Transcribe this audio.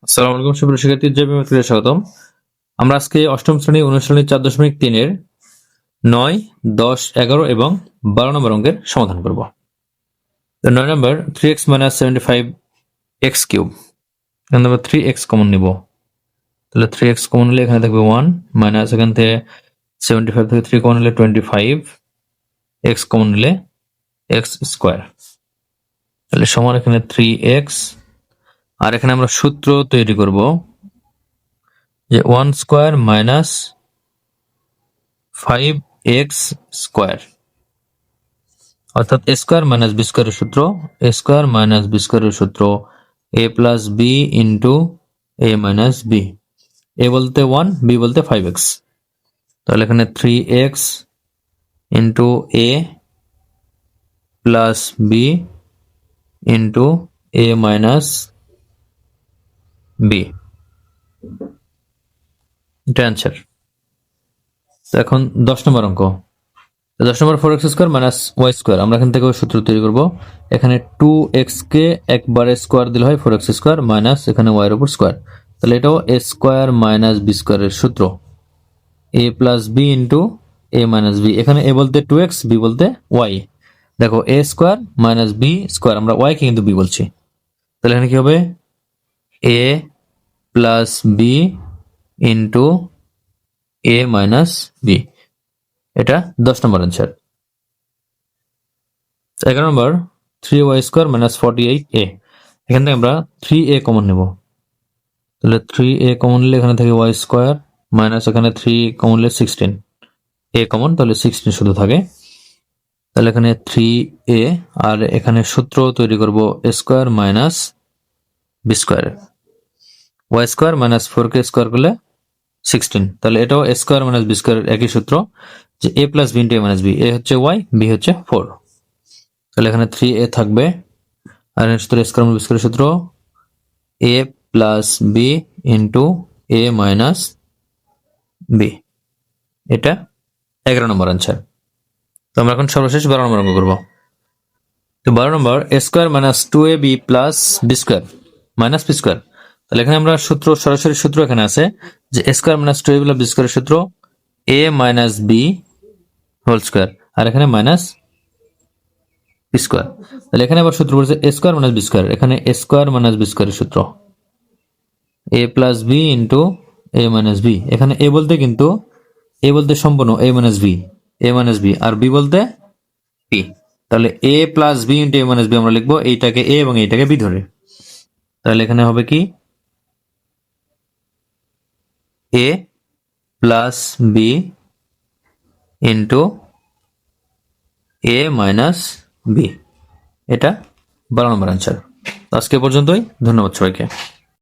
আসসালামু আলাইকুম সুপ্রিয় শিক্ষার্থী, জেবি ম্যাথে স্বাগতম। আমরা আজকে অষ্টম শ্রেণী অনুশীলনী 4.3 এর 9, 10, 11 এবং 12 নম্বর অঙ্কের সমাধান করব। তো 9 নম্বর 3x - 75x কিউব, এখানে আমরা 3x কমন নিব। তাহলে 3x কমন নিলে এখানে থাকবে 1 মাইনাস এখান থেকে 75 থেকে 3 কমন নিলে 25, x কমন নিলে x স্কয়ার, তাহলে সমান এখানে 3x। আর এখানে আমরা সূত্র তৈরি করব যে 1 স্কয়ার মাইনাস 5x স্কয়ার, অর্থাৎ a স্কয়ার মাইনাস b স্কয়ারের সূত্র, a স্কয়ার মাইনাস b স্কয়ারের সূত্র a plus b into a minus b। a বলতে 1, b বলতে 5x, তাহলে এখানে 3x into a plus b into a minus b, এটা অ্যান্সার। তো এখন 10 নম্বর অঙ্ক, 10 নম্বর 4x square minus y square, আমরা এখান থেকে সূত্র তৈরি করব। এখানে 2x কে একবারে স্কয়ার দিলে হয় 4x স্কয়ার মাইনাস এখানে y এর উপর স্কয়ার, তাহলে এটাও a স্কয়ার মাইনাস b স্কয়ারের সূত্র a plus b into a minus b। এখানে a বলতে 2x, b বলতে y। দেখো a square minus b square, আমরা y কে কিন্তু b বলছি, তাহলে এখানে কি হবে a plus b into a minus b, এটা 10 নম্বর অ্যান্সার। 11 নম্বর 3y স্কয়ার মাইনাস 48a, এখান থেকে আমরা 3a কমন নেব। তাহলে 3a কমন নিলে এখানে থাকে y স্কয়ার মাইনাস এখানে 3 কমন নিলে 16, a কমন, তাহলে 16 শুধু থাকে। তাহলে এখানে 3a আর এখানে সূত্র তৈরি করব a square minus b square, y square minus 4k square করলে 16, তাহলে এটাও a স্কয়ার মাইনাস b স্কয়ারের একই সূত্র যে a plus b into a minus b, a হচ্ছে y, b হচ্ছে 4, তাহলে এখানে 3a থাকবে। আর এর সূত্র স্কয়ার মাইনাস b স্কয়ারের সূত্র a plus b into a minus b, এটা 11 নম্বর অ্যান্সার। তো আমরা এখন সর্বশেষ 12 নম্বর অঙ্ক করবো। তো 12 নম্বর a square minus 2ab plus b square minus b square, তাহলে এখানে আমরা সূত্র, সরাসরি সূত্র এখানে আছে যে a square minus 2ab plus b স্কয়ারের সূত্র a minus b whole square, আর এখানে মাইনাস b স্কয়ার। তাহলে এখানে আবার সূত্র বলছে a square minus b square, এখানে a স্কয়ার মাইনাস b স্কয়ারের সূত্র a plus b into a minus b। এখানে a বলতে কিন্তু a বলতে সম্পূর্ণ a মাইনাস b, আর b বলতে b, তাহলে a plus b into a minus b আমরা লিখবো এইটাকে a এবং এইটাকে b ধরে। তাহলে এখানে হবে কি a plus b into a minus b, এটা 12 নম্বর অ্যান্সার। আজকে পর্যন্তই, ধন্যবাদ সবাইকে।